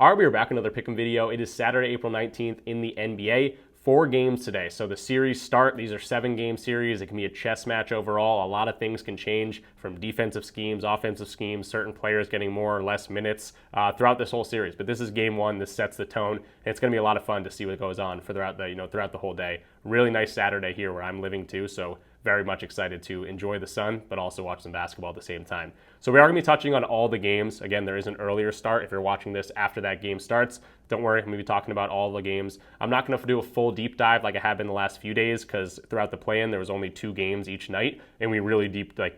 All right, we are back with another pick'em video. It is Saturday, April 19th in the NBA. 4 games today. So the series start. These are 7-game series. It can be a chess match overall. A lot of things can change from defensive schemes, offensive schemes, certain players getting more or less minutes throughout this whole series. But this is game 1. This sets the tone. And it's going to be a lot of fun to see what goes on throughout the whole day. Really nice Saturday here where I'm living too. So very much excited to enjoy the sun, but also watch some basketball at the same time. So we are going to be touching on all the games. Again, there is an earlier start. If you're watching this after that game starts, don't worry, I'm going to be talking about all the games. I'm not going to do a full deep dive like I have been the last few days because throughout the play-in, there was only 2 games each night, and we really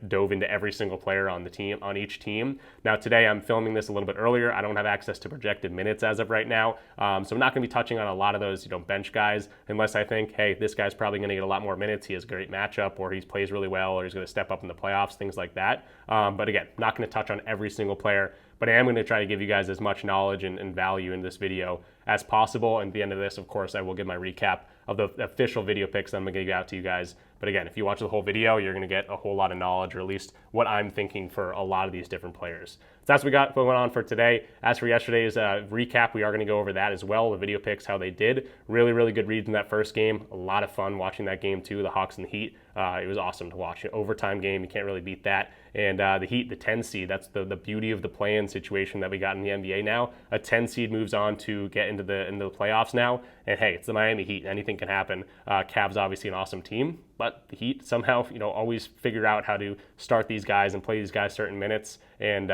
dove into every single player on the team, on each team. Now today, I'm filming this a little bit earlier. I don't have access to projected minutes as of right now, so I'm not going to be touching on a lot of those bench guys unless I think, hey, this guy's probably going to get a lot more minutes. He has a great matchup, or he plays really well, or he's going to step up in the playoffs, things like that. But again, not going to touch on every single player, but I am going to try to give you guys as much knowledge and value in this video as possible. And at the end of this, of course, I will give my recap of the official video picks that I'm going to give out to you guys. But again, if you watch the whole video, you're going to get a whole lot of knowledge, or at least what I'm thinking for a lot of these different players. So that's what we got going on for today. As for yesterday's recap, we are going to go over that as well, the video picks, how they did. Really, really good reads in that first game. A lot of fun watching that game too, the Hawks and the Heat. It was awesome to watch. An overtime game, you can't really beat that. And the Heat, the 10 seed, that's the beauty of the play-in situation that we got in the NBA now. A 10 seed moves on to get into the playoffs now. And hey, it's the Miami Heat. Anything can happen. Cavs obviously an awesome team, but the Heat somehow, always figure out how to start these guys and play these guys certain minutes. And,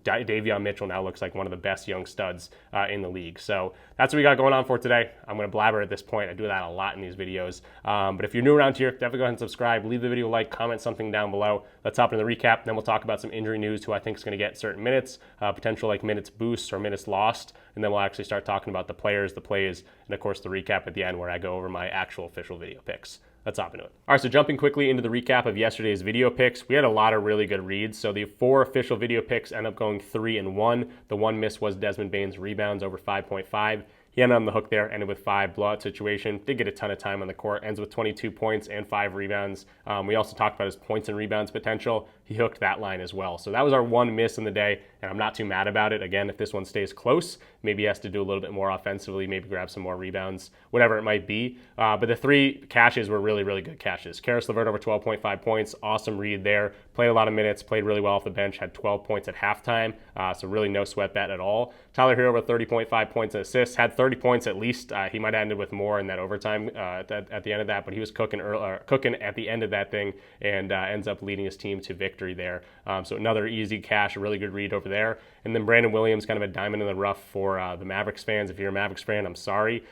Davion Mitchell now looks like one of the best young studs in the league. So that's what we got going on for today. I'm going to blabber at this point. I do that a lot in these videos. But if you're new around here, definitely go ahead and subscribe. Leave the video a like, comment something down below. Let's hop into the recap. Then we'll talk about some injury news, who I think is going to get certain minutes, potential minutes boosts or minutes lost. And then we'll actually start talking about the players, the plays, and of course the recap at the end where I go over my actual official video picks. Let's hop into it. All right, so jumping quickly into the recap of yesterday's video picks, we had a lot of really good reads. So the 4 official video picks end up going 3-1. The one miss was Desmond Bane's rebounds over 5.5. He ended on the hook there, ended with 5, blowout situation. Did get a ton of time on the court, ends with 22 points and 5 rebounds. We also talked about his points and rebounds potential. He hooked that line as well. So that was our one miss in the day, and I'm not too mad about it. Again, if this one stays close, maybe he has to do a little bit more offensively, maybe grab some more rebounds, whatever it might be. But the 3 cashes were really, really good cashes. Karis LeVert over 12.5 points, awesome read there. Played a lot of minutes, played really well off the bench, had 12 points at halftime, so really no sweat bet at all. Tyler Hero with 30.5 points and assists, had 30 points at least. He might have ended with more in that overtime at the end of that, but he was cooking at the end of that thing and ends up leading his team to victory there. So another easy cash, a really good read over there. And then Brandon Williams, kind of a diamond in the rough for the Mavericks fans. If you're a Mavericks fan, I'm sorry.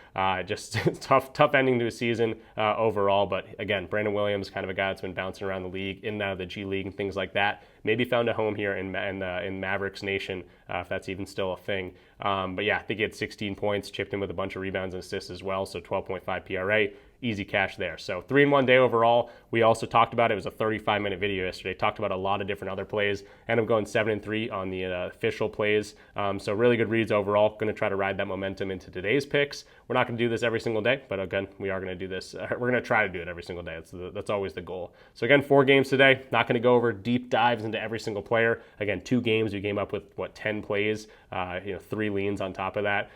Just tough ending to a season overall. But again, Brandon Williams, kind of a guy that's been bouncing around the league, in and out of the G League and things like that. Maybe found a home here in Mavericks Nation, if that's even still a thing. But yeah, I think he had 16 points, chipped in with a bunch of rebounds and assists as well, so 12.5 PRA. Easy cash there. So 3-1 day overall. We also talked about it. It was a 35-minute video yesterday. Talked about a lot of different other plays. Ended up going 7-3 on the official plays. So really good reads overall. Going to try to ride that momentum into today's picks. We're not going to do this every single day, but again, we are going to do this. We're going to try to do it every single day. That's always the goal. So again, 4 games today. Not going to go over deep dives into every single player. Again, 2 games. We came up with 10 plays. 3 leans on top of that.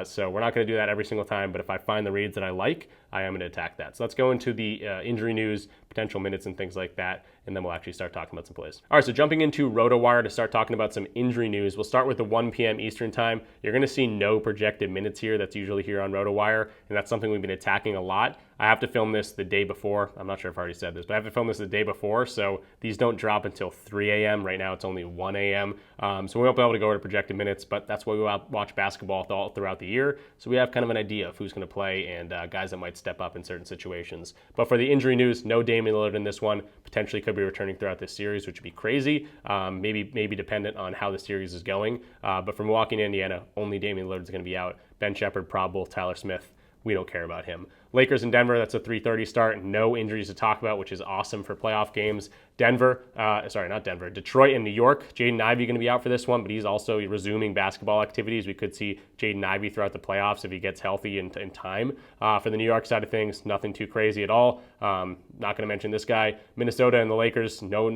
So we're not going to do that every single time, but if I find the reads that I like, I am going to attack that. So let's go into the injury news, potential minutes and things like that, and then we'll actually start talking about some plays. All right, so jumping into RotoWire to start talking about some injury news. We'll start with the 1 p.m. Eastern time. You're going to see no projected minutes here. That's usually here on RotoWire, and that's something we've been attacking a lot. I have to film this the day before. I'm not sure if I already said this, but I have to film this the day before, so these don't drop until 3 a.m. Right now, it's only 1 a.m. So we won't be able to go to projected minutes, but that's why we watch basketball all throughout the year, so we have kind of an idea of who's going to play and guys that might step up in certain situations. But for the injury news, no Damian Lillard in this one. Potentially could be returning throughout this series, which would be crazy. Maybe dependent on how the series is going. But for Milwaukee and Indiana, only Damian Lillard is going to be out. Ben Shepherd, probable. Tyler Smith, we don't care about him. Lakers and Denver, that's a 3:30 start. No injuries to talk about, which is awesome for playoff games. Detroit and New York. Jaden Ivey going to be out for this one, but he's also resuming basketball activities. We could see Jaden Ivey throughout the playoffs if he gets healthy in time. For the New York side of things, nothing too crazy at all. Not going to mention this guy. Minnesota and the Lakers, no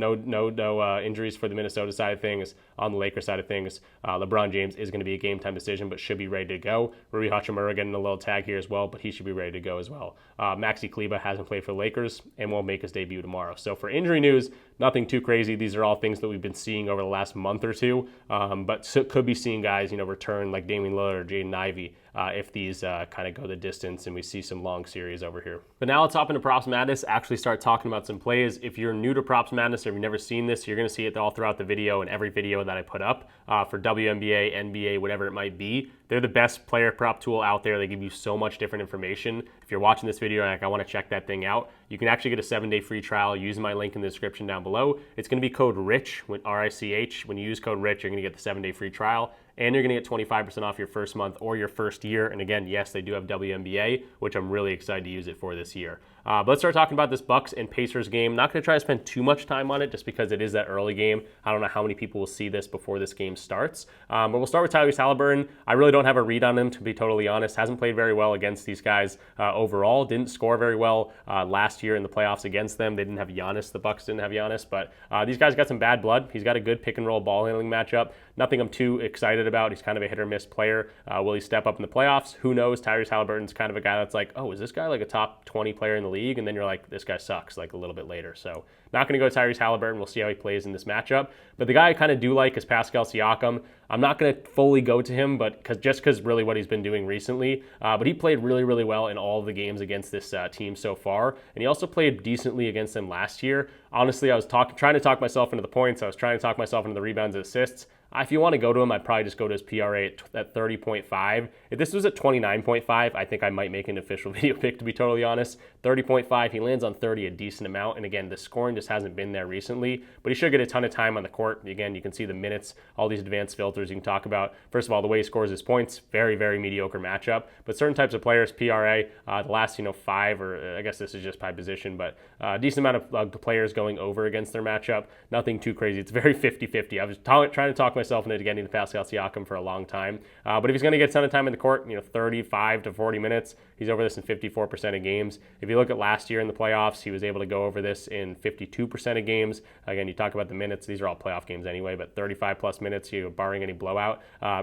injuries for the Minnesota side of things. On the Lakers side of things, LeBron James is going to be a game time decision, but should be ready to go. Rui Hachimura getting a little tag here as well, but he should be ready to go as well. Maxi Kleber hasn't played for the Lakers and will make his debut tomorrow. So for injury news, nothing too crazy. These are all things that we've been seeing over the last month or two, but could be seeing guys, return like Damian Lillard or Jaden Ivey if these kind of go the distance and we see some long series over here. But now let's hop into Props Madness, actually start talking about some plays. If you're new to Props Madness or if you've never seen this, you're going to see it all throughout the video and every video that I put up for WNBA, NBA, whatever it might be. They're the best player prop tool out there. They give you so much different information. If you're watching this video and I want to check that thing out, you can actually get a 7-day free trial using my link in the description down below. It's going to be code RICH, R-I-C-H. When you use code RICH, you're going to get the 7-day free trial. And you're going to get 25% off your first month or your first year. And again, yes, they do have WNBA, which I'm really excited to use it for this year. But let's start talking about this Bucks and Pacers game. Not going to try to spend too much time on it just because it is that early game. I don't know how many people will see this before this game starts. But we'll start with Tyrese Halliburton. I really don't have a read on him, to be totally honest. Hasn't played very well against these guys overall. Didn't score very well last year in the playoffs against them. They didn't have Giannis. The Bucks didn't have Giannis. But these guys got some bad blood. He's got a good pick and roll ball handling matchup. Nothing I'm too excited about. He's kind of a hit or miss player. Will he step up in the playoffs? Who knows? Tyrese Halliburton's kind of a guy that's like, oh, is this guy like a top 20 player in the league? And then you're like, this guy sucks, like a little bit later. So not going to go Tyrese Halliburton. We'll see how he plays in this matchup. But the guy I kind of do like is Pascal Siakam. I'm not going to fully go to him, but because really what he's been doing recently. But he played really, really well in all of the games against this team so far. And he also played decently against them last year. Honestly, I was trying to talk myself into the points. I was trying to talk myself into the rebounds and assists. If you want to go to him, I'd probably just go to his PRA at 30.5. If this was at 29.5, I think I might make an official video pick, to be totally honest. 30.5, he lands on 30 a decent amount. And again, the scoring just hasn't been there recently, but he should get a ton of time on the court. Again, you can see the minutes, all these advanced filters you can talk about. First of all, the way he scores his points, very, very mediocre matchup. But certain types of players, PRA, the last 5, or I guess this is just by position, but a decent amount of the players going over against their matchup. Nothing too crazy. It's very 50-50. I was trying to talk myself into getting to Pascal Siakam for a long time. But if he's going to get a ton of time in the court, 35 to 40 minutes, he's over this in 54% of games. If you look at last year in the playoffs, he was able to go over this in 52% of games. Again, you talk about the minutes. These are all playoff games anyway, but 35 plus minutes, barring any blowout.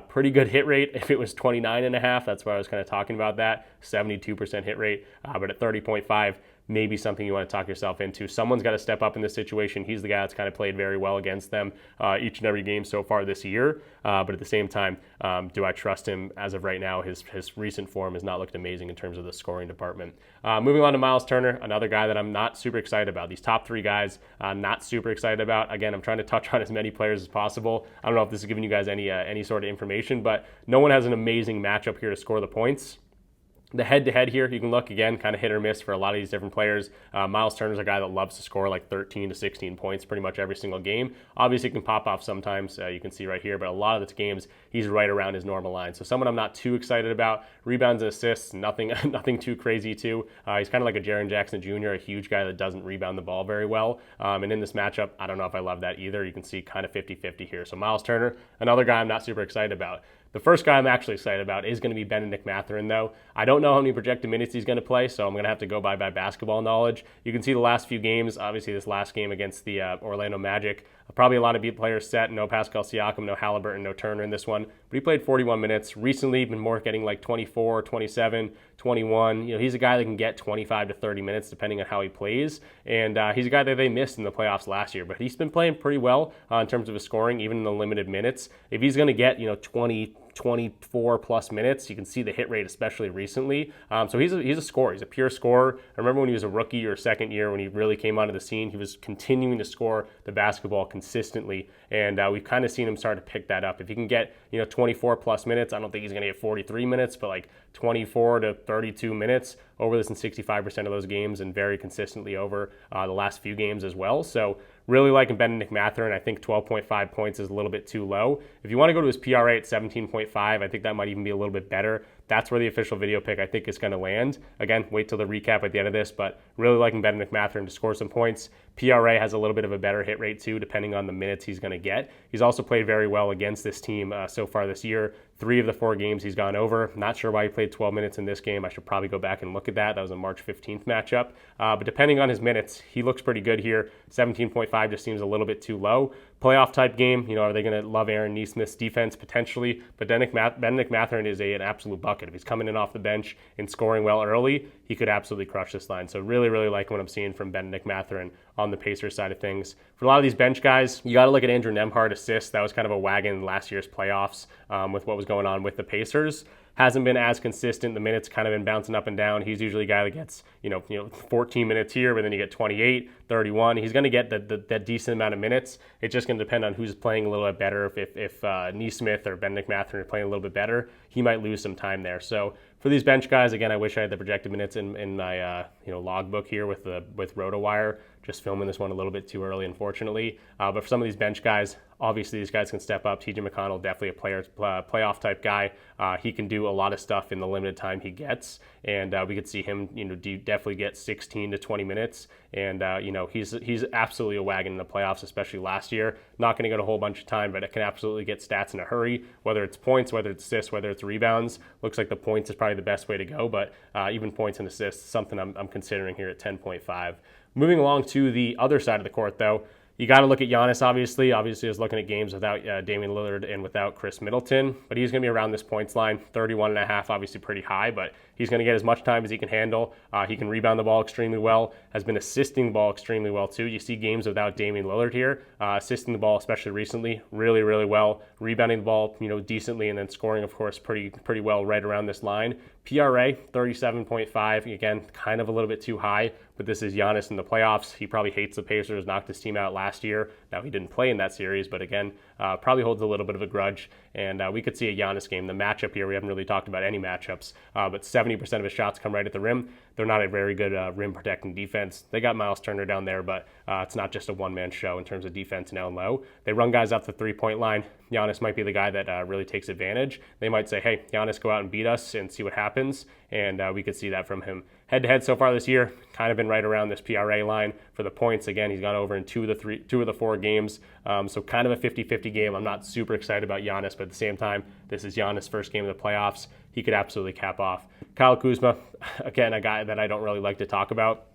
Pretty good hit rate. If it was 29.5, that's why I was kind of talking about that. 72% hit rate, but at 30.5, maybe something you want to talk yourself into. Someone's got to step up in this situation. He's the guy that's kind of played very well against them each and every game so far this year. But at the same time, do I trust him as of right now? His recent form has not looked amazing in terms of the scoring department. Moving on to Miles Turner, another guy that I'm not super excited about. These top three guys, not super excited about. Again, I'm trying to touch on as many players as possible. I don't know if this is giving you guys any sort of information, but no one has an amazing matchup here to score the points. The head-to-head here, you can look again, kind of hit or miss for a lot of these different players. Miles Turner's a guy that loves to score like 13 to 16 points pretty much every single game. Obviously, it can pop off sometimes, you can see right here, but a lot of the games, he's right around his normal line. So someone I'm not too excited about. Rebounds and assists, nothing too crazy too. He's kind of like a Jaren Jackson Jr., a huge guy that doesn't rebound the ball very well. And in this matchup, I don't know if I love that either. You can see kind of 50-50 here. So Miles Turner, another guy I'm not super excited about. The first guy I'm actually excited about is going to be McMathan, though. I don't know how many projected minutes he's going to play, so I'm going to have to go by basketball knowledge. You can see the last few games, obviously this last game against the Orlando Magic, probably a lot of beat players set. No Pascal Siakam, no Halliburton, no Turner in this one. But he played 41 minutes. Recently, been more getting like 24, 27, 21. He's a guy that can get 25 to 30 minutes depending on how he plays. And he's a guy that they missed in the playoffs last year. But he's been playing pretty well in terms of his scoring, even in the limited minutes. If he's going to get 24 plus minutes, you can see the hit rate, especially recently. So he's a scorer. He's a pure scorer. I remember when he was a rookie or second year, when he really came onto the scene, he was continuing to score the basketball consistently. And we've kind of seen him start to pick that up. If he can get 24 plus minutes, I don't think he's going to get 43 minutes, but like 24 to 32 minutes over this in 65% of those games, and very consistently over the last few games as well. So Really liking Ben McMathan. I think 12.5 points is a little bit too low. If you want to go to his PRA at 17.5, I think that might even be a little bit better. That's where the official video pick, I think, is going to land. Again, wait till the recap at the end of this, but really liking Ben McMathan to score some points. PRA has a little bit of a better hit rate too, depending on the minutes he's going to get. He's also played very well against this team so far this year. 3 of the 4 games he's gone over. Not sure why he played 12 minutes in this game. I should probably go back and look at that. That was a March 15th matchup. But depending on his minutes, he looks pretty good here. 17.5 just seems a little bit too low. Playoff type game, are they going to love Aaron Nesmith's defense? Potentially. But Ben McMathan is an absolute bucket. If he's coming in off the bench and scoring well early, he could absolutely crush this line. So really, really like what I'm seeing from Ben McMathan on the Pacers side of things. For a lot of these bench guys, you got to look at Andrew Nembhard assists. That was kind of a wagon in last year's playoffs with what was going on with the Pacers. Hasn't been as consistent. The minutes kind of been bouncing up and down. He's usually a guy that gets, 14 minutes here, but then you get 28, 31. He's going to get that decent amount of minutes. It's just going to depend on who's playing a little bit better. If Nesmith or Ben McMathan are playing a little bit better, he might lose some time there. So for these bench guys, again, I wish I had the projected minutes in my logbook here with RotoWire. Just filming this one a little bit too early, unfortunately. But for some of these bench guys, obviously these guys can step up. TJ McConnell, definitely a playoff type guy. He can do a lot of stuff in the limited time he gets, and we could see him, definitely get 16 to 20 minutes. And he's absolutely a wagon in the playoffs, especially last year. Not going to get a whole bunch of time, but it can absolutely get stats in a hurry. Whether it's points, whether it's assists, whether it's rebounds, looks like the points is probably the best way to go. But even points and assists, something I'm considering here at 10.5. Moving along to the other side of the court, though, you got to look at Giannis, obviously. Obviously, I was looking at games without Damian Lillard and without Chris Middleton, but he's going to be around this points line, 31.5, obviously pretty high, but he's going to get as much time as he can handle. He can rebound the ball extremely well, has been assisting the ball extremely well, too. You see games without Damian Lillard here, assisting the ball, especially recently, really, really well, rebounding the ball, decently, and then scoring, of course, pretty well right around this line. PRA, 37.5, again, kind of a little bit too high, but this is Giannis in the playoffs. He probably hates the Pacers, knocked his team out last year. Now, he didn't play in that series, but again, probably holds a little bit of a grudge, and we could see a Giannis game. The matchup here, we haven't really talked about any matchups, but 70% of his shots come right at the rim. They're not a very good rim protecting defense. They got Miles Turner down there, but it's not just a one-man show in terms of defense down low. They run guys up the three-point line. Giannis might be the guy that really takes advantage. They might say, hey, Giannis, go out and beat us and see what happens, and we could see that from him. Head-to-head so far this year, kind of been right around this PRA line. For the points, again, he's gone over in two of the 4 games, so kind of a 50-50 game. I'm not super excited about Giannis, but at the same time, this is Giannis' first game of the playoffs. He could absolutely cap off. Kyle Kuzma, again, a guy that I don't really like to talk about.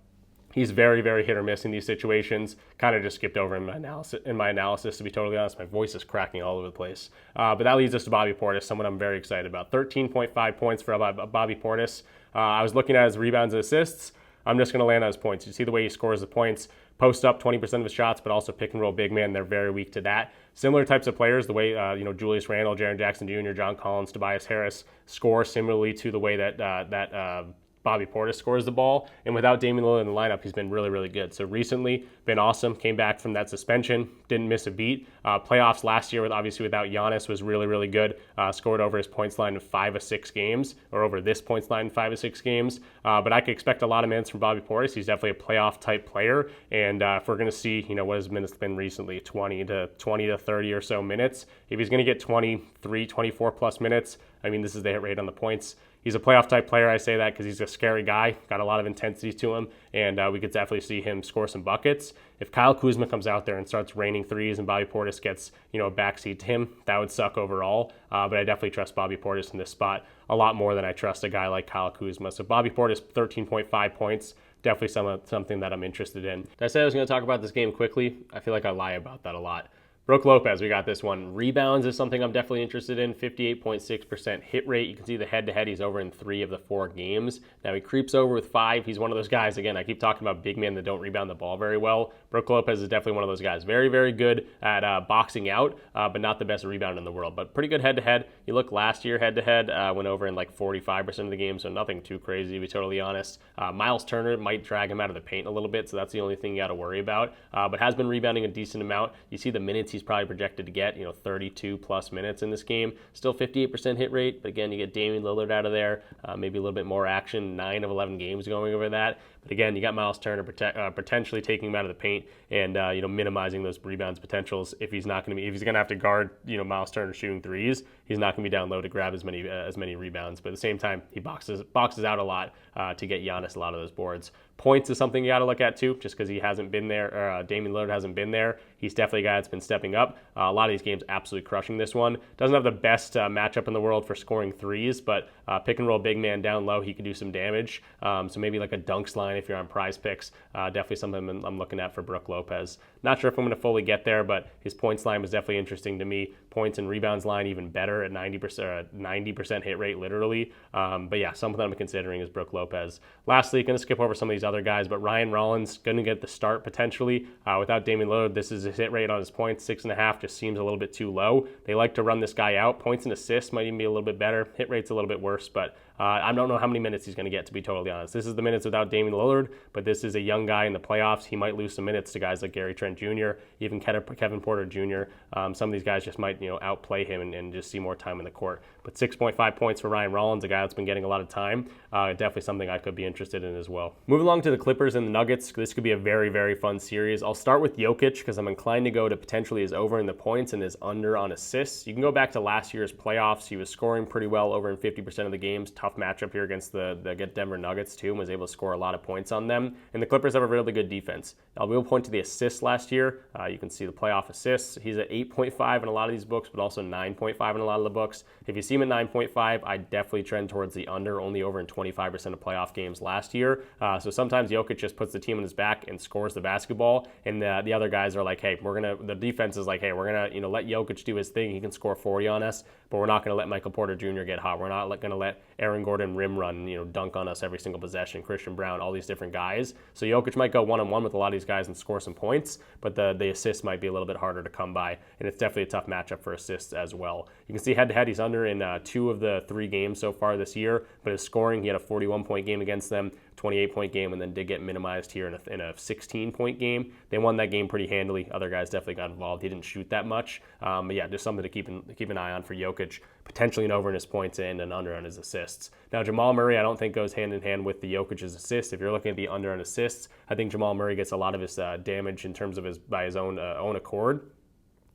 He's very, very hit or miss in these situations. Kind of just skipped over in my analysis, to be totally honest. My voice is cracking all over the place. But that leads us to Bobby Portis, someone I'm very excited about. 13.5 points for Bobby Portis. I was looking at his rebounds and assists. I'm just going to land on his points. You see the way he scores the points. Post up 20% of his shots, but also pick and roll big man. They're very weak to that. Similar types of players, the way Julius Randle, Jaren Jackson Jr., John Collins, Tobias Harris score similarly to the way that Bobby Portis scores the ball, and without Damian Lillard in the lineup, he's been really, really good. So recently, been awesome, came back from that suspension, didn't miss a beat. Playoffs last year, obviously without Giannis, was really, really good. Scored over his points line in 5 of 6 games, or over this points line in 5 of 6 games. But I could expect a lot of minutes from Bobby Portis. He's definitely a playoff type player, and if we're going to see, what his minutes been recently, 20 to 30 or so minutes. If he's going to get 23, 24 plus minutes, this is the hit rate on the points. He's a playoff type player. I say that because he's a scary guy, got a lot of intensity to him, and we could definitely see him score some buckets. If Kyle Kuzma comes out there and starts raining threes and Bobby Portis gets a backseat to him, that would suck overall. But I definitely trust Bobby Portis in this spot a lot more than I trust a guy like Kyle Kuzma. So Bobby Portis, 13.5 points. Definitely something that I'm interested in. Did I say I was going to talk about this game quickly? I feel like I lie about that a lot. Brook Lopez, we got this one. Rebounds is something I'm definitely interested in. 58.6% hit rate. You can see the head-to-head. He's over in 3 of the 4 games. Now he creeps over with 5. He's one of those guys, again, I keep talking about big men that don't rebound the ball very well. Brook Lopez is definitely one of those guys. Very, very good at boxing out, but not the best rebounder in the world. But pretty good head-to-head. You look last year head-to-head, went over in like 45% of the game, so nothing too crazy, to be totally honest. Miles Turner might drag him out of the paint a little bit, so that's the only thing you got to worry about. But has been rebounding a decent amount. You see the minutes he's probably projected to get, 32 plus minutes in this game. Still 58% hit rate, but again, you get Damian Lillard out of there, maybe a little bit more action, 9 of 11 games going over that. But again, you got Miles Turner potentially taking him out of the paint and minimizing those rebounds potentials. If he's going to have to guard Miles Turner shooting threes, he's not going to be down low to grab as many rebounds. But at the same time, he boxes out a lot to get Giannis a lot of those boards. Points is something you got to look at too, just because he hasn't been there, or Damian Lillard hasn't been there. He's definitely a guy that's been stepping up. A lot of these games absolutely crushing this one. Doesn't have the best matchup in the world for scoring threes, but pick and roll big man down low, he could do some damage. So maybe like a dunks line if you're on PrizePicks. Definitely something I'm looking at for Brook Lopez. Not sure if I'm going to fully get there, but his points line was definitely interesting to me. Points and rebounds line even better at 90% hit rate literally. But yeah, something I'm considering is Brook Lopez. Lastly, going to skip over some of these other guys, but Ryan Rollins going to get the start potentially. Without Damian Lillard, this is his hit rate on his points, 6.5, just seems a little bit too low. They like to run this guy out. Points and assists might even be a little bit better. Hit rate's a little bit worse, but I don't know how many minutes he's going to get, to be totally honest. This is the minutes without Damian Lillard, but this is a young guy in the playoffs. He might lose some minutes to guys like Gary Trent Jr., even Kevin Porter Jr. Some of these guys just might outplay him and just see more time in the court. But 6.5 points for Ryan Rollins, a guy that's been getting a lot of time. Definitely something I could be interested in as well. Moving along to the Clippers and the Nuggets, this could be a very, very fun series. I'll start with Jokic because I'm inclined to go to potentially his over in the points and his under on assists. You can go back to last year's playoffs. He was scoring pretty well over in 50% of the games. Tough matchup here against the Denver Nuggets too, and was able to score a lot of points on them. And the Clippers have a really good defense. I will point to the assists last year. You can see the playoff assists. He's at 8.5 in a lot of these books, but also 9.5 in a lot of the books. If you see him at 9.5, I definitely trend towards the under, only over in 25% of playoff games last year. So sometimes Jokic just puts the team on his back and scores the basketball, and the other guys are like, hey, the defense is like, hey, we're gonna let Jokic do his thing. He can score 40 on us, but we're not gonna let Michael Porter Jr. get hot. We're not gonna let Aaron Gordon rim run, dunk on us every single possession. Christian Brown, all these different guys. So Jokic might go one-on-one with a lot of these guys and score some points, but the assists might be a little bit harder to come by, and it's definitely a tough matchup for assists as well. You can see head-to-head, he's under in 2 of the 3 games so far this year, but his scoring, he had a 41-point game against them, 28-point game, and then did get minimized here in a 16-point game. They won that game pretty handily. Other guys definitely got involved. He didn't shoot that much. But yeah, just something to keep an eye on for Jokic. Potentially an over in his points and an under on his assists. Now, Jamal Murray, I don't think goes hand in hand with the Jokic's assists. If you're looking at the under on assists, I think Jamal Murray gets a lot of his damage in terms of by his own accord.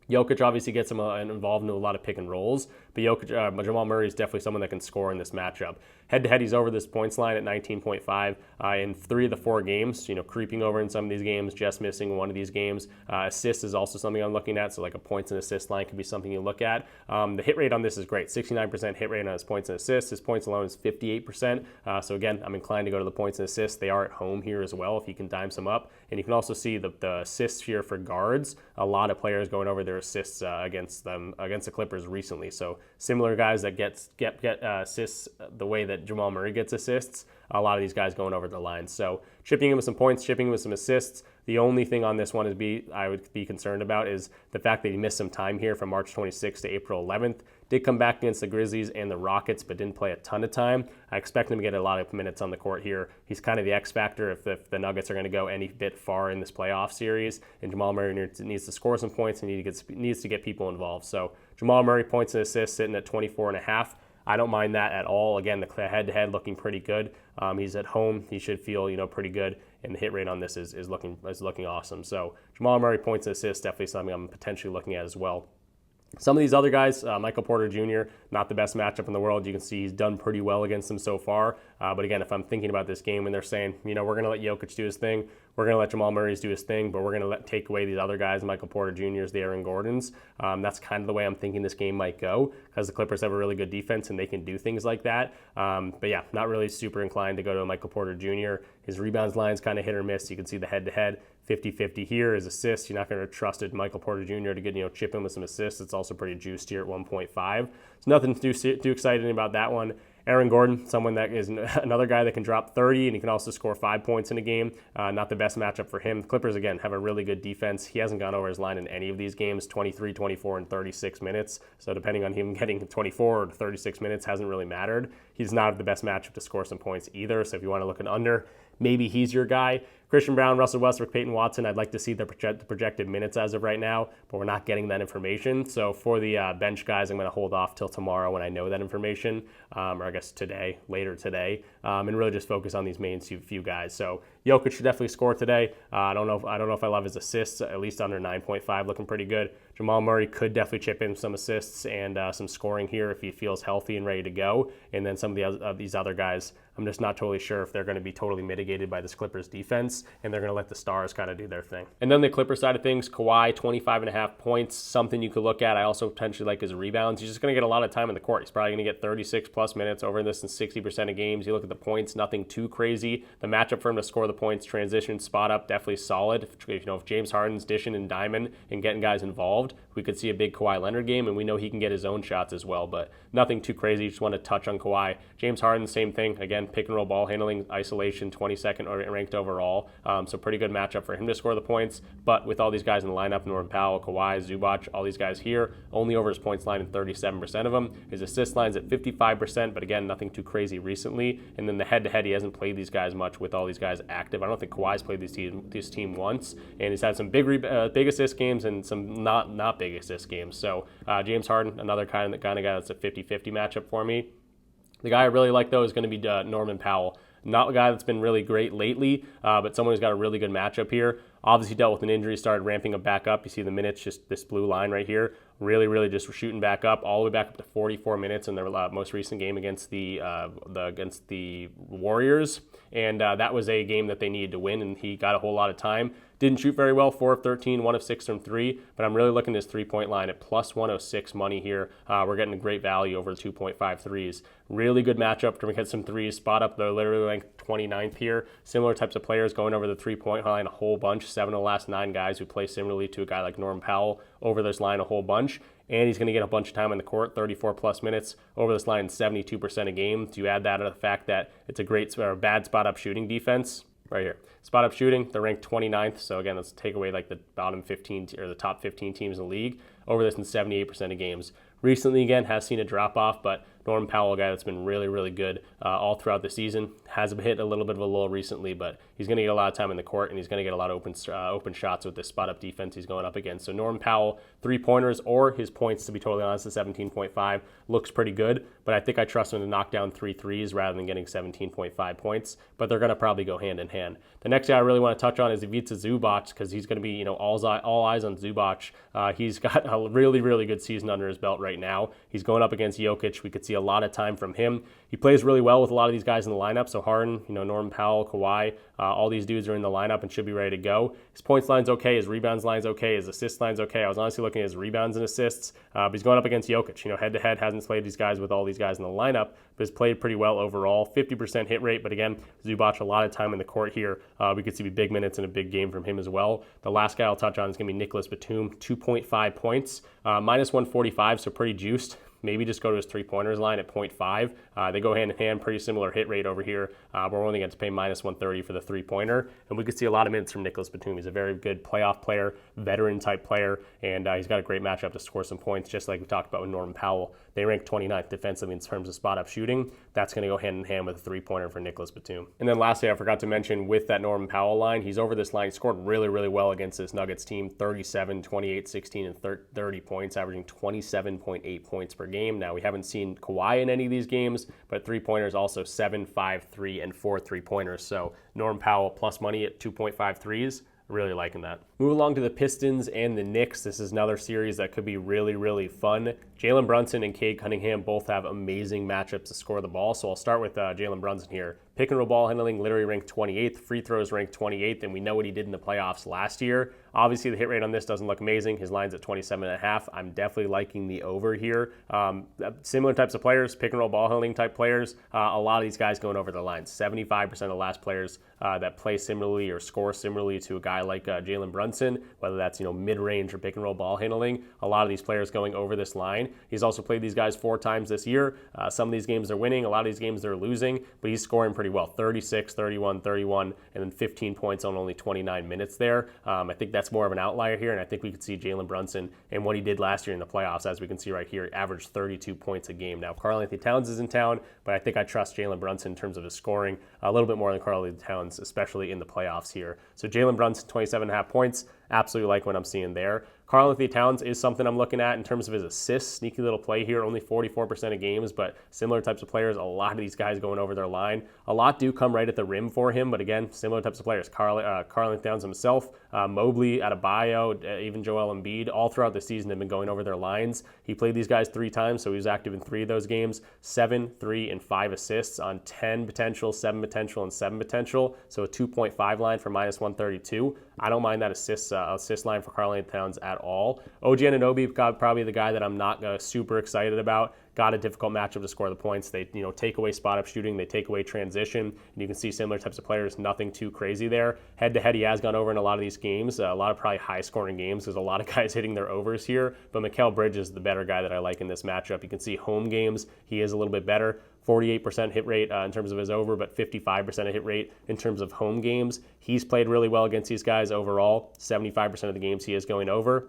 Jokic obviously gets him involved in a lot of pick and rolls, but Jamal Murray is definitely someone that can score in this matchup. Head-to-head, he's over this points line at 19.5 in 3 of the 4 games, creeping over in some of these games, just missing one of these games. Assists is also something I'm looking at, so like a points and assist line could be something you look at. The hit rate on this is great, 69% hit rate on his points and assists. His points alone is 58%, so again, I'm inclined to go to the points and assists. They are at home here as well if you can dime some up. And you can also see the assists here for guards. A lot of players going over their assists against the Clippers recently. So similar guys that get assists the way that Jamal Murray gets assists. A lot of these guys going over the line. So chipping him with some points, chipping him with some assists. The only thing on this one I would be concerned about is the fact that he missed some time here from March 26th to April 11th. Did come back against the Grizzlies and the Rockets, but didn't play a ton of time. I expect him to get a lot of minutes on the court here. He's kind of the X factor if the Nuggets are going to go any bit far in this playoff series. And Jamal Murray needs to score some points and needs to get people involved. So Jamal Murray points and assists sitting at 24.5. I don't mind that at all. Again, the head-to-head looking pretty good. He's at home. He should feel pretty good, and the hit rate on this is looking awesome. So Jamal Murray points and assists, definitely something I'm potentially looking at as well. Some of these other guys, Michael Porter Jr., not the best matchup in the world. You can see he's done pretty well against them so far. But again, if I'm thinking about this game and they're saying, we're going to let Jokic do his thing, we're going to let Jamal Murray do his thing, but we're going to take away these other guys, Michael Porter Jr.'s, the Aaron Gordons. That's kind of the way I'm thinking this game might go because the Clippers have a really good defense and they can do things like that. But yeah, not really super inclined to go to Michael Porter Jr. His rebounds line's kind of hit or miss. You can see the head-to-head. 50-50 here. His assists, you're not going to trust Michael Porter Jr. to get chip in with some assists. It's also pretty juiced here at 1.5. So nothing too exciting about that one. Aaron Gordon, someone that is another guy that can drop 30 and he can also score 5 points in a game. Not the best matchup for him. The Clippers, again, have a really good defense. He hasn't gone over his line in any of these games, 23, 24, and 36 minutes. So depending on him getting 24 or 36 minutes hasn't really mattered. He's not the best matchup to score some points either. So if you want to look at under, maybe he's your guy. Christian Brown, Russell Westbrook, Peyton Watson, I'd like to see the projected minutes as of right now, but we're not getting that information. So for the bench guys, I'm going to hold off till tomorrow when I know that information, or I guess later today, and really just focus on these main few guys. So Jokic should definitely score today. I don't know if I love his assists, at least under 9.5, looking pretty good. Jamal Murray could definitely chip in some assists and some scoring here if he feels healthy and ready to go. And then some of these other guys, I'm just not totally sure if they're going to be totally mitigated by this Clippers defense, and they're going to let the stars kind of do their thing. And then the Clippers side of things, Kawhi, 25.5 points, something you could look at. I also potentially like his rebounds. He's just going to get a lot of time in the court. He's probably going to get 36 plus minutes over this in 60% of games. You look at the points, nothing too crazy. The matchup for him to score the points, transition, spot up, definitely solid. If James Harden's dishing and diamond and getting guys involved, we could see a big Kawhi Leonard game, and we know he can get his own shots as well, but nothing too crazy. Just want to touch on Kawhi. James Harden, same thing. Again, pick and roll ball handling, isolation, 22nd ranked overall. So pretty good matchup for him to score the points. But with all these guys in the lineup, Norman Powell, Kawhi, Zubac, all these guys here, only over his points line in 37% of them. His assist line's at 55%, but again, nothing too crazy recently. And then the head-to-head, he hasn't played these guys much with all these guys active. I don't think Kawhi's played this team once, and he's had some big assist games and some not big assist games. So James Harden, another kind of guy that's a 50-50 matchup for me. The guy I really like, though, is going to be Norman Powell. Not a guy that's been really great lately, but someone who's got a really good matchup here. Obviously dealt with an injury, started ramping up back up. You see the minutes, just this blue line right here. Really just shooting back up, all the way back up to 44 minutes in their most recent game against the Warriors. And that was a game that they needed to win, and he got a whole lot of time. Didn't shoot very well, 4 of 13, 1 of 6 from 3, but I'm really looking at his three-point line at plus 106 money here. We're getting a great value over the 2.5 threes. Really good matchup to get some threes. Spot up, they're literally ranked 29th here. Similar types of players going over the three-point line a whole bunch. 7 of the last 9 guys who play similarly to a guy like Norman Powell over this line a whole bunch. And he's going to get a bunch of time on the court, 34 plus minutes over this line, 72% a game. Do you add that to the fact that it's a great or bad spot-up shooting defense? Right here. Spot up shooting, they're ranked 29th. So again, let's take away like the bottom 15 or the top 15 teams in the league. Over this in 78% of games. Recently, again, has seen a drop-off, but Norman Powell, a guy that's been really good all throughout the season, has hit a little bit of a lull recently, but he's going to get a lot of time in the court, and he's going to get a lot of open shots with this spot-up defense he's going up against. So Norman Powell, three-pointers or his points, to be totally honest, at 17.5 looks pretty good, but I think I trust him to knock down 3 threes rather than getting 17.5 points, but they're going to probably go hand in hand. The next guy I really want to touch on is Ivica Zubac, because he's going to be all eyes on Zubac. He's got a really good season under his belt right now. He's going up against Jokic. We could see a lot of time from him. He plays really well with a lot of these guys in the lineup. So Harden, Norman Powell, Kawhi, all these dudes are in the lineup and should be ready to go. His points line's okay. His rebounds line's okay. His assist line's okay. I was honestly looking at his rebounds and assists, but he's going up against Jokic. Head to head, hasn't played these guys with all these guys in the lineup, but has played pretty well overall. 50% hit rate, but again, Zubac a lot of time in the court here. We could see big minutes in a big game from him as well. The last guy I'll touch on is going to be Nicholas Batum, 2.5 points, minus 145, so pretty juiced. Maybe just go to his three-pointers line at 0.5. They go hand in hand, pretty similar hit rate over here. We're only going to pay minus 130 for the three-pointer. And we could see a lot of minutes from Nicholas Batum. He's a very good playoff player, veteran-type player, and he's got a great matchup to score some points, just like we talked about with Norman Powell. They rank 29th defensively in terms of spot-up shooting. That's going to go hand in hand with a three-pointer for Nicholas Batum. And then lastly, I forgot to mention with that Norman Powell line, he's over this line. He scored really well against this Nuggets team, 37, 28, 16, and 30 points, averaging 27.8 points per game. Now, we haven't seen Kawhi in any of these games, but three-pointers also 7, 5, 3, and 4 three-pointers. So Norman Powell plus money at 2.5 threes. Really liking that. Move along to the Pistons and the Knicks. This is another series that could be really fun. Jalen Brunson and Cade Cunningham both have amazing matchups to score the ball. So I'll start with Jalen Brunson here. Pick and roll ball handling, literally ranked 28th. Free throws ranked 28th, and we know what he did in the playoffs last year. Obviously, the hit rate on this doesn't look amazing. His line's at 27.5. I'm definitely liking the over here. Similar types of players, pick and roll ball handling type players. A lot of these guys going over the lines. 75% of the last players that play similarly or score similarly to a guy like Jalen Brunson, whether that's mid-range or pick and roll ball handling. A lot of these players going over this line. He's also played these guys 4 times this year. Some of these games they're winning. A lot of these games they're losing, but he's scoring pretty well. 36, 31, 31, and then 15 points on only 29 minutes there. I think that's that's more of an outlier here, and I think we could see Jalen Brunson and what he did last year in the playoffs, as we can see right here, averaged 32 points a game. Now, Karl-Anthony Towns is in town, but I think I trust Jalen Brunson in terms of his scoring a little bit more than Karl-Anthony Towns, especially in the playoffs here. So Jalen Brunson, 27.5 points. Absolutely like what I'm seeing there. Karl-Anthony Towns is something I'm looking at in terms of his assists. Sneaky little play here, only 44% of games, but similar types of players. A lot of these guys going over their line. A lot do come right at the rim for him, but again, similar types of players. Karl-Anthony Towns himself, Mobley, Adebayo, even Joel Embiid, all throughout the season have been going over their lines. He played these guys 3 times, so he was active in 3 of those games. 7, 3, and 5 assists on 10 potential, 7 potential, and 7 potential. So a 2.5 line for minus 132. I don't mind that assist line for Karl-Anthony Towns at all. OG Anunoby, probably the guy that I'm not super excited about. Got a difficult matchup to score the points. They take away spot up shooting, they take away transition, and you can see similar types of players, nothing too crazy there. Head to head, he has gone over in a lot of these games, a lot of probably high scoring games. There's a lot of guys hitting their overs here, but Mikal Bridges is the better guy that I like in this matchup. You can see home games, he is a little bit better. 48% hit rate in terms of his over, but 55% hit rate in terms of home games. He's played really well against these guys overall. 75% of the games he is going over.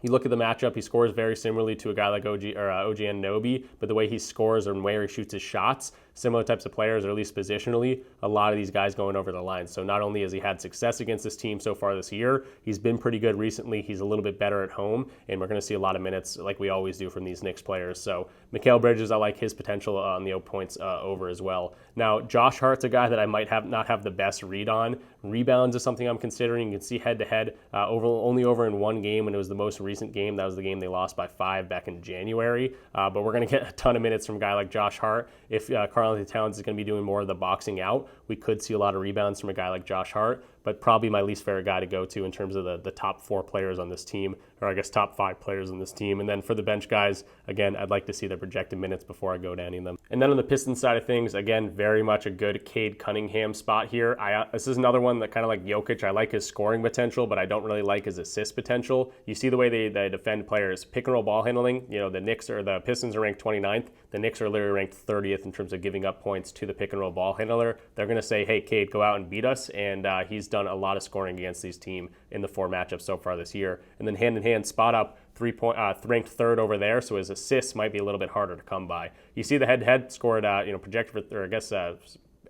You look at the matchup, he scores very similarly to a guy like OG Anunoby, but the way he scores and where he shoots his shots, similar types of players, or at least positionally, a lot of these guys going over the line. So not only has he had success against this team so far this year, he's been pretty good recently. He's a little bit better at home, and we're going to see a lot of minutes like we always do from these Knicks players. So Mikal Bridges, I like his potential on the points over as well. Now, Josh Hart's a guy that I might not have the best read on. Rebounds is something I'm considering. You can see head-to-head, only over in 1 game, and it was the most recent game. That was the game they lost by 5 back in January. But we're going to get a ton of minutes from a guy like Josh Hart. If Karl-Anthony Towns is going to be doing more of the boxing out, we could see a lot of rebounds from a guy like Josh Hart, but probably my least favorite guy to go to in terms of the top 4 players on this team, or I guess top 5 players on this team. And then for the bench guys, again, I'd like to see the projected minutes before I go to any of them. And then on the Pistons side of things, again, very much a good Cade Cunningham spot here. This is another one that kind of like Jokic, I like his scoring potential, but I don't really like his assist potential. You see the way they defend players. Pick and roll ball handling, the Pistons are ranked 29th. The Knicks are literally ranked 30th in terms of giving up points to the pick and roll ball handler. They're going to say, hey, Cade, go out and beat us. And he's done a lot of scoring against these team in the 4 matchups so far this year. And then hand-in-hand spot up, ranked 3rd over there, so his assists might be a little bit harder to come by. You see the head-to-head scored, projected for, or I guess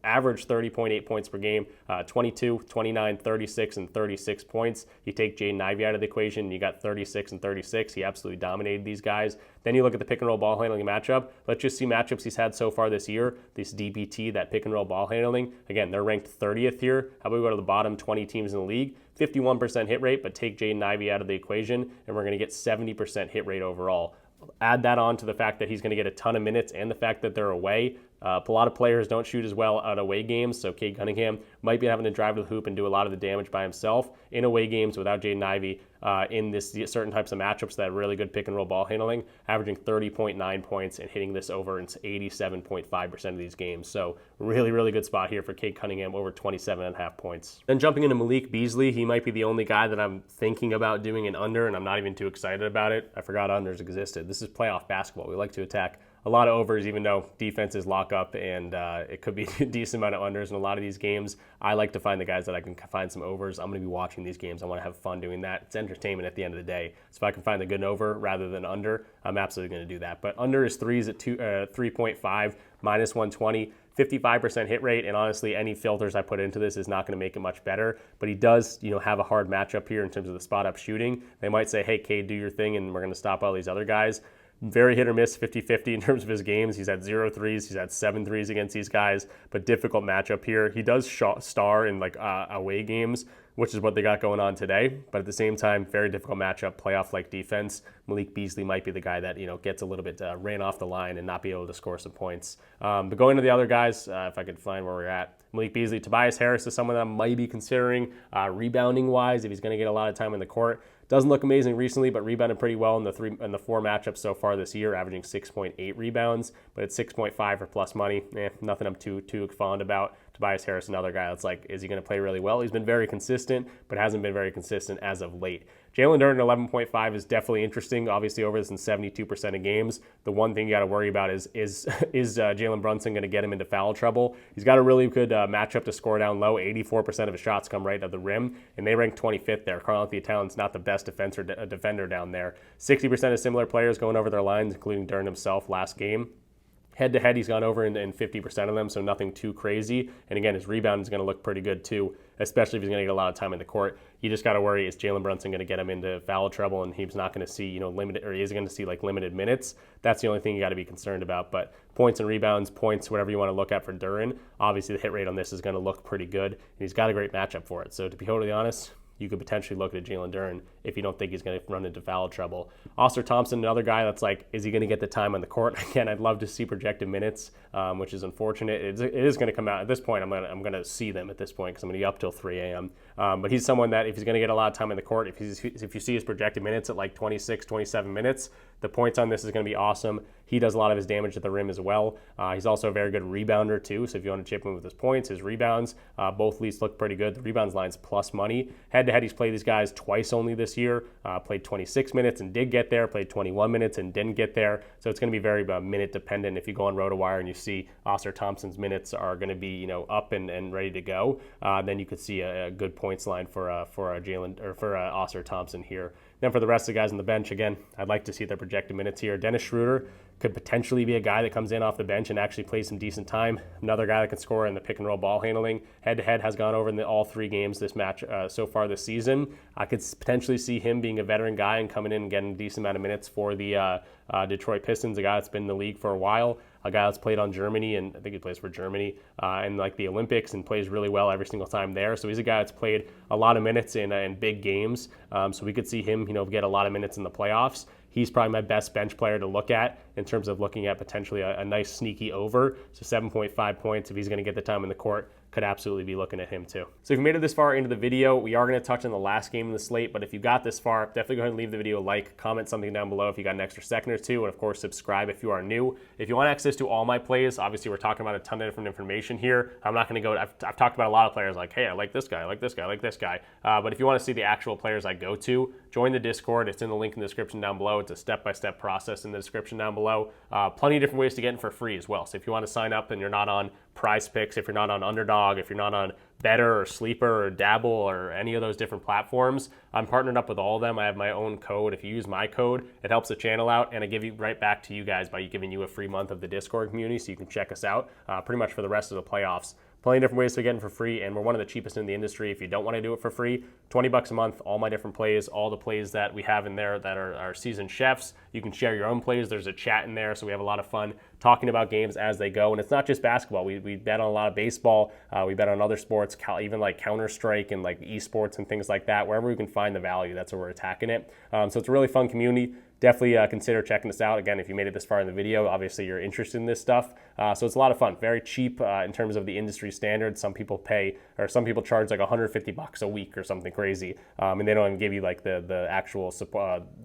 average 30.8 points per game, 22, 29, 36, and 36 points. You take Jaden Ivey out of the equation, and you got 36 and 36. He absolutely dominated these guys. Then you look at the pick and roll ball handling matchup. Let's just see matchups he's had so far this year. This DPT, that pick and roll ball handling. Again, they're ranked 30th here. How about we go to the bottom 20 teams in the league? 51% hit rate, but take Jaden Ivey out of the equation, and we're going to get 70% hit rate overall. Add that on to the fact that he's going to get a ton of minutes and the fact that they're away. A lot of players don't shoot as well at away games, so Cade Cunningham might be having to drive to the hoop and do a lot of the damage by himself in away games without Jaden Ivey in this certain types of matchups that have really good pick and roll ball handling, averaging 30.9 points and hitting this over in 87.5% of these games. So really, really good spot here for Cade Cunningham, over 27.5 points. Then jumping into Malik Beasley, he might be the only guy that I'm thinking about doing an under, and I'm not even too excited about it. I forgot unders existed. This is playoff basketball. We like to attack a lot of overs, even though defenses lock up, and it could be a decent amount of unders in a lot of these games. I like to find the guys that I can find some overs. I'm going to be watching these games. I want to have fun doing that. It's entertainment at the end of the day. So if I can find a good over rather than under, I'm absolutely going to do that. But under is 3s at 3.5, minus 120. 55% hit rate, and honestly, any filters I put into this is not going to make it much better. But he does, have a hard matchup here in terms of the spot up shooting. They might say, hey, Cade, do your thing, and we're going to stop all these other guys. Very hit or miss, 50-50 in terms of his games. He's had 0 threes. He's had 7 threes against these guys, but difficult matchup here. He does star in away games, which is what they got going on today. But at the same time, very difficult matchup, playoff-like defense. Malik Beasley might be the guy that gets a little bit ran off the line and not be able to score some points. But going to the other guys, if I could find where we're at, Malik Beasley, Tobias Harris is someone that I might be considering rebounding-wise if he's going to get a lot of time in the court. Doesn't look amazing recently, but rebounded pretty well in the 4 matchups so far this year, averaging 6.8 rebounds, but it's 6.5 for plus money. Nothing I'm too fond about. Tobias Harris, another guy that's like, is he going to play really well? He's been very consistent, but hasn't been very consistent as of late. Jalen Duren at 11.5 is definitely interesting. Obviously, over this in 72% of games. The one thing you got to worry about is Jalen Brunson going to get him into foul trouble? He's got a really good matchup to score down low. 84% of his shots come right at the rim, and they rank 25th there. Karl-Anthony Towns not the best defender down there. 60% of similar players going over their lines, including Duren himself last game. Head-to-head, he's gone over in 50% of them, so nothing too crazy. And again, his rebound is going to look pretty good too, especially if he's going to get a lot of time in the court. You just got to worry, is Jalen Brunson going to get him into foul trouble, and he's not going to see, limited, or he is going to see like limited minutes. That's the only thing you got to be concerned about. But points and rebounds, points, whatever you want to look at for Duren, obviously the hit rate on this is going to look pretty good, and he's got a great matchup for it. So to be totally honest, you could potentially look at Jalen Duren if you don't think he's going to run into foul trouble. Ausar Thompson, another guy that's like, is he going to get the time on the court? Again, I'd love to see projected minutes, which is unfortunate. It is going to come out at this point. I'm going to see them at this point because I'm going to be up till 3 a.m. But he's someone that if he's going to get a lot of time in the court, if you see his projected minutes at like 26, 27 minutes, the points on this is going to be awesome. He does a lot of his damage at the rim as well. He's also a very good rebounder too. So if you want to chip him with his points, his rebounds, both leads look pretty good. The rebounds line's plus money. Head-to-head, he's played these guys twice only this year. Played 26 minutes and did get there. Played 21 minutes and didn't get there. So it's going to be very minute dependent. If you go on RotoWire and you see Ausar Thompson's minutes are going to be up and ready to go, then you could see a good points line for Ausar Thompson here. Then for the rest of the guys on the bench, again, I'd like to see their projected minutes here. Dennis Schroeder could potentially be a guy that comes in off the bench and actually plays some decent time. Another guy that can score in the pick and roll ball handling. Head-to-head has gone over in all 3 games this match so far this season. I could potentially see him being a veteran guy and coming in and getting a decent amount of minutes for the Detroit Pistons, a guy that's been in the league for a while, a guy that's played on Germany, and I think he plays for Germany in like the Olympics and plays really well every single time there. So he's a guy that's played a lot of minutes in big games. So we could see him, get a lot of minutes in the playoffs. He's probably my best bench player to look at in terms of looking at potentially a nice sneaky over. So 7.5 points if he's going to get the time in the court. Could absolutely be looking at him too. So if you made it this far into the video, we are going to touch on the last game in the slate, but if you got this far, definitely go ahead and leave the video a like, comment something down below if you got an extra second or two, and of course subscribe if you are new. If you want access to all my plays, obviously we're talking about a ton of different information here. I'm not going to go, I've talked about a lot of players like, hey, I like this guy, I like this guy, I like this guy. But if you want to see the actual players I go to, join the Discord. It's in the link in the description down below. It's a step-by-step process in the description down below. Plenty of different ways to get in for free as well. So if you want to sign up and you're not on PrizePicks, if you're not on Underdog, if you're not on Betr or Sleeper or Dabble or any of those different platforms, I'm partnered up with all of them. I have my own code. If you use my code, it helps the channel out, and I give you right back to you guys by giving you a free month of the Discord community so you can check us out pretty much for the rest of the playoffs. Plenty of different ways to get in for free, and we're one of the cheapest in the industry. If you don't want to do it for free, $20 a month, all my different plays, all the plays that we have in there that are our seasoned chefs. You can share your own plays. There's a chat in there, so we have a lot of fun talking about games as they go. And it's not just basketball. We bet on a lot of baseball. We bet on other sports, even like Counter-Strike and like esports and things like that. Wherever we can find the value, that's where we're attacking it. So it's a really fun community. Definitely consider checking us out. Again, if you made it this far in the video, obviously you're interested in this stuff. So it's a lot of fun. Very cheap in terms of the industry standards. Some people charge like $150 a week or something crazy, and they don't even give you like the actual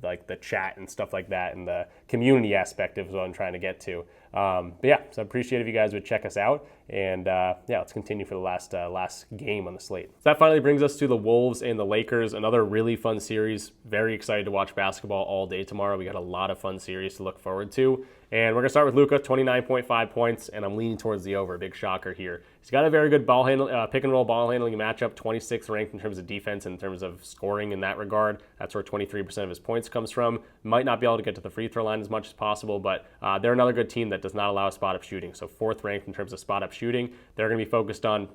like the chat and stuff like that, and the community aspect is what I'm trying to get to. But yeah, so I appreciate if you guys would check us out, and yeah, let's continue for the last game on the slate. So that finally brings us to the Wolves and the Lakers. Another really fun series. Very excited to watch basketball all day tomorrow. We got a lot of fun series to look forward to. And we're going to start with Luka, 29.5 points, and I'm leaning towards the over. Big shocker here. He's got a very good pick and roll ball handling matchup, 26th ranked in terms of defense and in terms of scoring in that regard. That's where 23% of his points comes from. Might not be able to get to the free throw line as much as possible, but they're another good team that does not allow spot-up shooting. So 4th ranked in terms of spot-up shooting. They're going to be focused on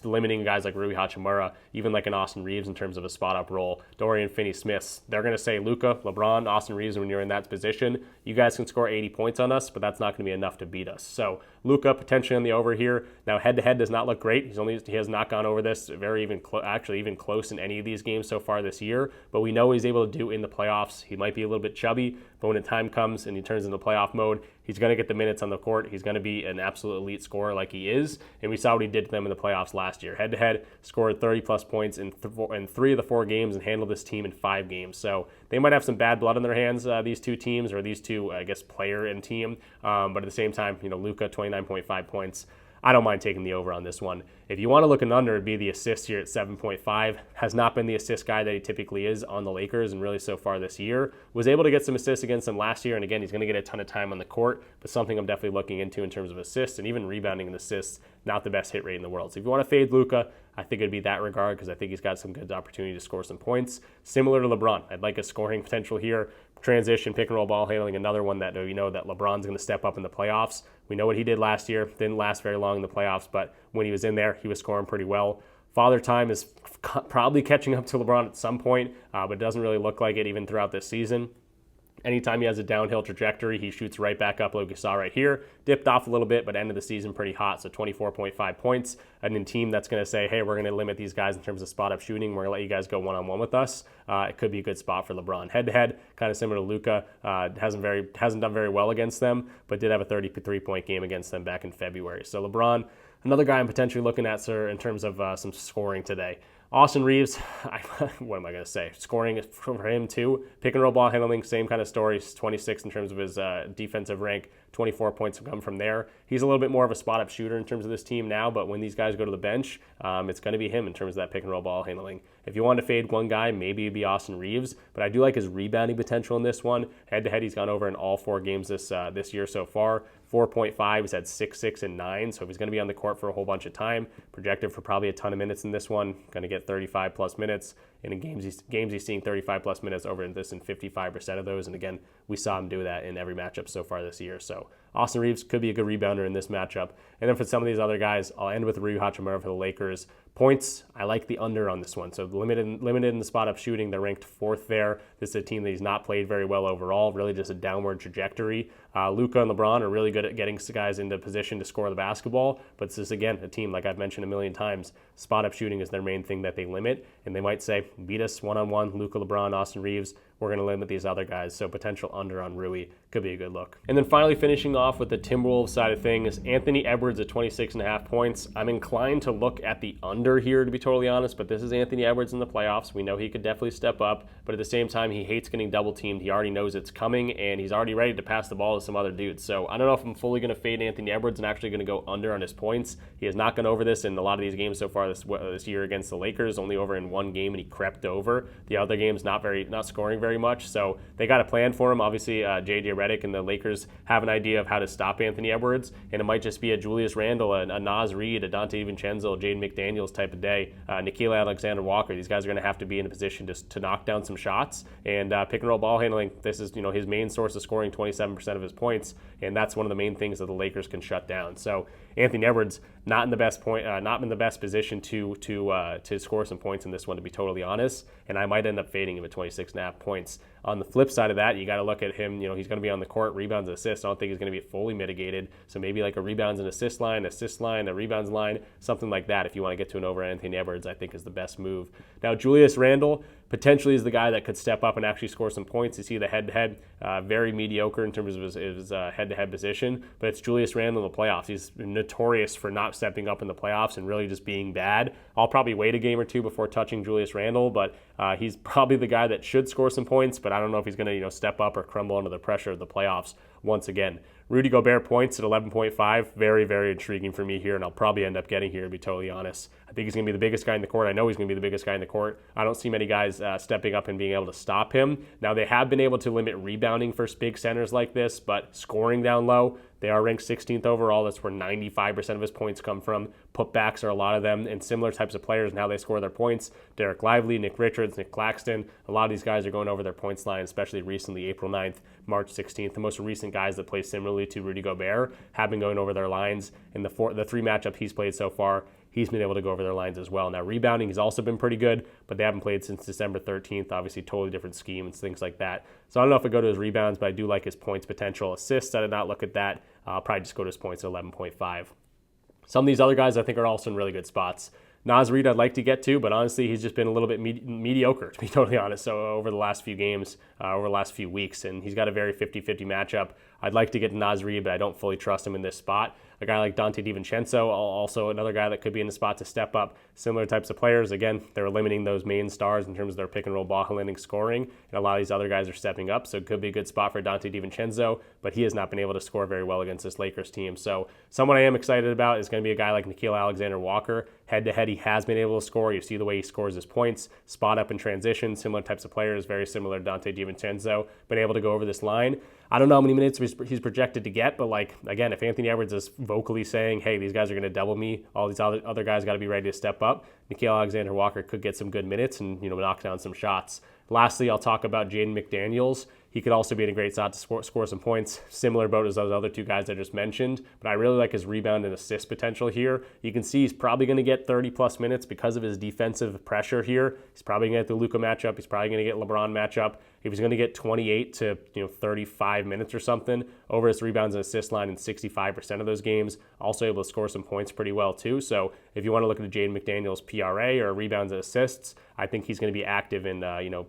limiting guys like Rui Hachimura, even like an Austin Reeves in terms of a spot-up role. Dorian Finney-Smith. They're going to say Luka, LeBron, Austin Reeves, when you're in that position, you guys can score 80 points on us, but that's not going to be enough to beat us. So Luka potentially on the over here. Now head-to-head does not look great. He has not gone over this even close in any of these games so far this year, but we know what he's able to do in the playoffs. He might be a little bit chubby, but when the time comes and he turns into playoff mode, he's going to get the minutes on the court. He's going to be an absolute elite scorer like he is, and we saw what he did to them in the playoffs last year. Head-to-head, scored 30-plus points in 3 of the 4 games and handled this team in 5 games. So they might have some bad blood on their hands, these two teams, or these two, I guess, player and team. But at the same time, Luka, 29.5 points. I don't mind taking the over on this one. If you want to look an under, it'd be the assists here at 7.5. Has not been the assist guy that he typically is on the Lakers, and really so far this year. Was able to get some assists against them last year, and again, he's going to get a ton of time on the court, but something I'm definitely looking into in terms of assists and even rebounding and assists. Not the best hit rate in the world. So if you want to fade Luka, I think it'd be that regard because I think he's got some good opportunity to score some points. Similar to LeBron, I'd like a scoring potential here. Transition, pick and roll ball handling, another one that you know that LeBron's going to step up in the playoffs. We know what he did last year. Didn't last very long in the playoffs, but when he was in there, he was scoring pretty well. Father time is probably catching up to LeBron at some point, but it doesn't really look like it even throughout this season. Anytime he has a downhill trajectory, he shoots right back up like we saw right here. Dipped off a little bit, but ended the season pretty hot, so 24.5 points. And a team that's going to say, hey, we're going to limit these guys in terms of spot-up shooting. We're going to let you guys go one-on-one with us. It could be a good spot for LeBron. Head-to-head, kind of similar to Luka. Hasn't done very well against them, but did have a 33-point game against them back in February. So LeBron, another guy I'm potentially looking at, sir, in terms of some scoring today. Austin Reeves, what am I going to say? Scoring for him too. Pick and roll ball handling, same kind of story. He's 26 in terms of his defensive rank. 24 points have come from there. He's a little bit more of a spot-up shooter in terms of this team now, but when these guys go to the bench, it's going to be him in terms of that pick and roll ball handling. If you want to fade one guy, maybe it'd be Austin Reeves, but I do like his rebounding potential in this one. Head-to-head, he's gone over in all 4 games this year so far. 4.5, he's had 6, 6, and 9, so if he's going to be on the court for a whole bunch of time, projected for probably a ton of minutes in this one, going to get 35-plus minutes. And in games he's seeing 35-plus minutes over in this in 55% of those. And again, we saw him do that in every matchup so far this year. So Austin Reeves could be a good rebounder in this matchup. And then for some of these other guys, I'll end with Rui Hachimura for the Lakers. Points, I like the under on this one. So limited in the spot-up shooting. They're ranked 4th there. This is a team that he's not played very well overall, really just a downward trajectory. Luka and LeBron are really good at getting guys into position to score the basketball, but this is, again, a team, like I've mentioned a million times, spot-up shooting is their main thing that they limit, and they might say, beat us one-on-one, Luka, LeBron, Austin Reeves, we're going to limit these other guys, so potential under on Rui could be a good look. And then finally finishing off with the Timberwolves side of things, Anthony Edwards at 26.5 points. I'm inclined to look at the under here, to be totally honest, but this is Anthony Edwards in the playoffs. We know he could definitely step up, but at the same time, he hates getting double-teamed. He already knows it's coming, and he's already ready to pass the ball to some other dudes. So I don't know if I'm fully going to fade Anthony Edwards and actually going to go under on his points. He has not gone over this in a lot of these games so far this year against the Lakers, only over in one game, and he crept over. The other games not scoring very much, so they got a plan for him. Obviously, J.J. Redick and the Lakers have an idea of how to stop Anthony Edwards, and it might just be a Julius Randle, a Naz Reid, a Dante DiVincenzo, Jaden McDaniels type of day. Nikhil Alexander-Walker. These guys are going to have to be in a position to knock down some shots, and pick and roll ball handling. This is his main source of scoring 27% of his points, and that's one of the main things that the Lakers can shut down. So Anthony Edwards not in the best position to score some points in this one, to be totally honest, and I might end up fading him at 26.5 points. On the flip side of that, you got to look at him. He's going to be on the court, rebounds and assists. I don't think he's going to be fully mitigated. So maybe like a rebounds and assist line, a rebounds line, something like that. If you want to get to an over Anthony Edwards, I think is the best move. Now, Julius Randle potentially is the guy that could step up and actually score some points. You see the head-to-head, very mediocre in terms of his head-to-head position, but it's Julius Randle in the playoffs. He's notorious for not stepping up in the playoffs and really just being bad. I'll probably wait a game or two before touching Julius Randle, but he's probably the guy that should score some points, but I don't know if he's going to step up or crumble under the pressure of the playoffs once again. Rudy Gobert points at 11.5. Very, very intriguing for me here, and I'll probably end up getting here, to be totally honest. I think he's going to be the biggest guy in the court. I know he's going to be the biggest guy in the court. I don't see many guys stepping up and being able to stop him. Now, they have been able to limit rebounding for big centers like this, but scoring down low, they are ranked 16th overall. That's where 95% of his points come from. Putbacks are a lot of them, and similar types of players and how they score their points. Derek Lively, Nick Richards, Nick Claxton. A lot of these guys are going over their points line, especially recently, April 9th, March 16th. The most recent guys that play similarly to Rudy Gobert have been going over their lines. In the 3 matchups he's played so far, he's been able to go over their lines as well. Now, rebounding has also been pretty good, but they haven't played since December 13th. Obviously, totally different scheme and things like that. So I don't know if I go to his rebounds, but I do like his points potential. Assists, I did not look at that. I'll probably just go to his points at 11.5. Some of these other guys I think are also in really good spots. Naz Reid I'd like to get to, but honestly, he's just been a little bit mediocre, to be totally honest, so over the last few games, over the last few weeks, and he's got a very 50-50 matchup I'd like to get Naz Reid, but I don't fully trust him in this spot. A guy like Dante DiVincenzo, also another guy that could be in the spot to step up. Similar types of players. Again, they're limiting those main stars in terms of their pick and roll ball handling scoring, and a lot of these other guys are stepping up, so it could be a good spot for Dante DiVincenzo, but he has not been able to score very well against this Lakers team. So someone I am excited about is going to be a guy like Nickeil Alexander-Walker. Head-to-head, he has been able to score. You see the way he scores his points, spot up in transition, similar types of players, very similar to Dante DiVincenzo, been able to go over this line. I don't know how many minutes he's projected to get, but like, again, if Anthony Edwards is vocally saying, hey, these guys are going to double me, all these other guys got to be ready to step up, Nickeil Alexander-Walker could get some good minutes and, knock down some shots. Lastly, I'll talk about Jaden McDaniels. He could also be in a great spot to score some points. Similar boat as those other two guys I just mentioned, but I really like his rebound and assist potential here. You can see he's probably going to get 30-plus minutes because of his defensive pressure here. He's probably going to get the Luka matchup. He's probably going to get LeBron matchup. If he's going to get 28 to 35 minutes or something over his rebounds and assist line in 65% of those games, also able to score some points pretty well too. So if you want to look at the Jaden McDaniels PRA or rebounds and assists, I think he's going to be active in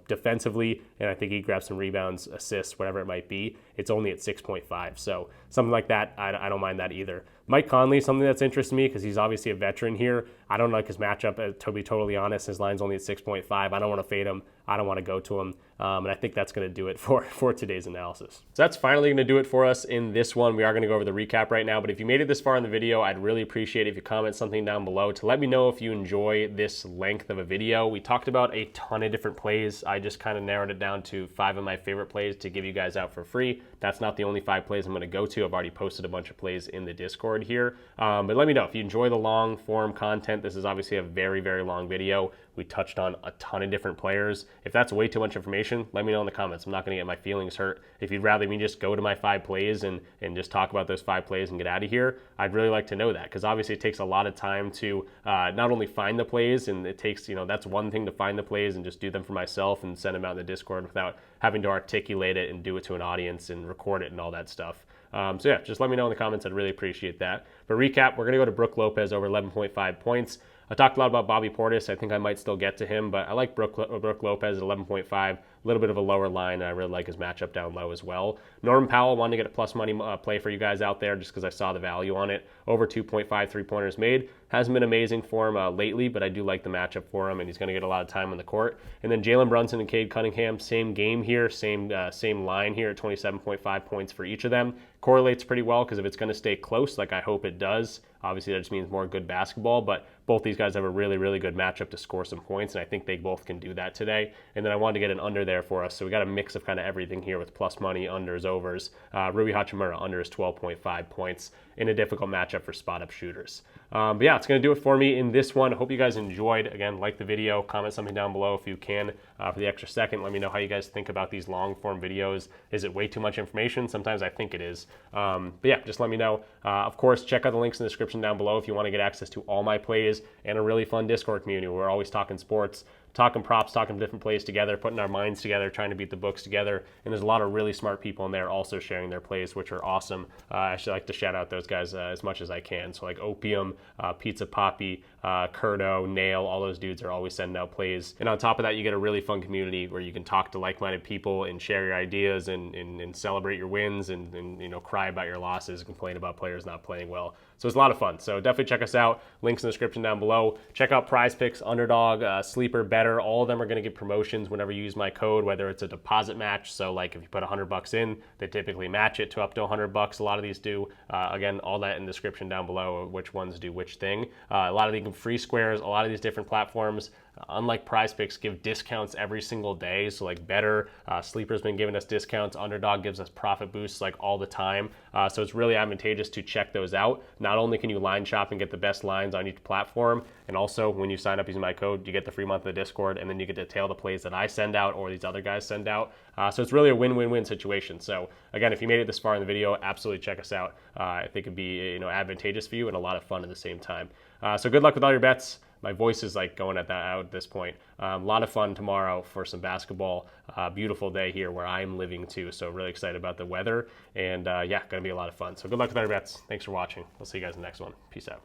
defensively, and I think he grabs some rebounds, assists, whatever it might be. It's only at 6.5, so something like that, I don't mind that either. Mike Conley, something that's interesting to me because he's obviously a veteran here. I don't like his matchup, to be totally honest. His line's only at 6.5. I don't want to fade him. I don't want to go to him. And I think that's going to do it for today's analysis. So that's finally going to do it for us in this one. We are going to go over the recap right now, but if you made it this far in the video, I'd really appreciate it if you comment something down below to let me know if you enjoy this length of a video. We talked about a ton of different plays. I just kind of narrowed it down to 5 of my favorite plays to give you guys out for free. That's not the only 5 plays I'm going to go to. I've already posted a bunch of plays in the Discord here. But let me know if you enjoy the long form content. This is obviously a very, very long video. We touched on a ton of different players. If that's way too much information, let me know in the comments. I'm not going to get my feelings hurt. If you'd rather me just go to my 5 plays and just talk about those 5 plays and get out of here, I'd really like to know that, because obviously it takes a lot of time to not only find the plays, and it takes, that's one thing to find the plays and just do them for myself and send them out in the Discord without having to articulate it and do it to an audience and record it and all that stuff. So yeah, just let me know in the comments. I'd really appreciate that. But recap, we're going to go to Brook Lopez over 11.5 points. I talked a lot about Bobby Portis. I think I might still get to him, but I like Brook Lopez at 11.5. A little bit of a lower line, and I really like his matchup down low as well. Norman Powell, wanted to get a plus money play for you guys out there just because I saw the value on it. Over 2.5 3-pointers made. Hasn't been amazing for him lately, but I do like the matchup for him, and he's going to get a lot of time on the court. And then Jalen Brunson and Cade Cunningham, same game here, same line here at 27.5 points for each of them. Correlates pretty well because if it's going to stay close, like I hope it does, obviously that just means more good basketball, but both these guys have a really, really good matchup to score some points, and I think they both can do that today. And then I wanted to get an under there for us, so we got a mix of kind of everything here with plus money, unders, overs. Rui Hachimura under is 12.5 points in a difficult matchup for spot-up shooters. But yeah, it's going to do it for me in this one. I hope you guys enjoyed. Again, like the video, comment something down below if you can for the extra second. Let me know how you guys think about these long-form videos. Is it way too much information? Sometimes I think it is. But yeah, just let me know. Of course, check out the links in the description down below if you want to get access to all my plays and a really fun Discord community where we're always talking sports, talking props, talking different plays together, putting our minds together, trying to beat the books together. And there's a lot of really smart people in there also sharing their plays, which are awesome. I should like to shout out those guys as much as I can. So like Opium, Pizza Poppy, Curdo, Nail, all those dudes are always sending out plays. And on top of that, you get a really fun community where you can talk to like-minded people and share your ideas and celebrate your wins and cry about your losses and complain about players not playing well. So it's a lot of fun. So definitely check us out. Links in the description down below. Check out PrizePicks, Underdog, Sleeper, Betr. All of them are going to get promotions whenever you use my code, whether it's a deposit match. So like if you put $100 in, they typically match it to up to $100. A lot of these do. Again, all that in the description down below, which ones do which thing. A lot of these free squares, a lot of these different platforms, unlike PrizePicks, give discounts every single day. So like Betr, Sleeper's been giving us discounts. Underdog gives us profit boosts like all the time. So it's really advantageous to check those out. Not only can you line shop and get the best lines on each platform, and also when you sign up using my code, you get the free month of the Discord, and then you get to tail the plays that I send out or these other guys send out. So it's really a win-win-win situation. So again, if you made it this far in the video, absolutely check us out. I think it'd be advantageous for you and a lot of fun at the same time. So good luck with all your bets. My voice is like going out at this point. A lot of fun tomorrow for some basketball. Beautiful day here where I'm living too. So really excited about the weather. And yeah, going to be a lot of fun. So good luck with all your bets. Thanks for watching. I'll see you guys in the next one. Peace out.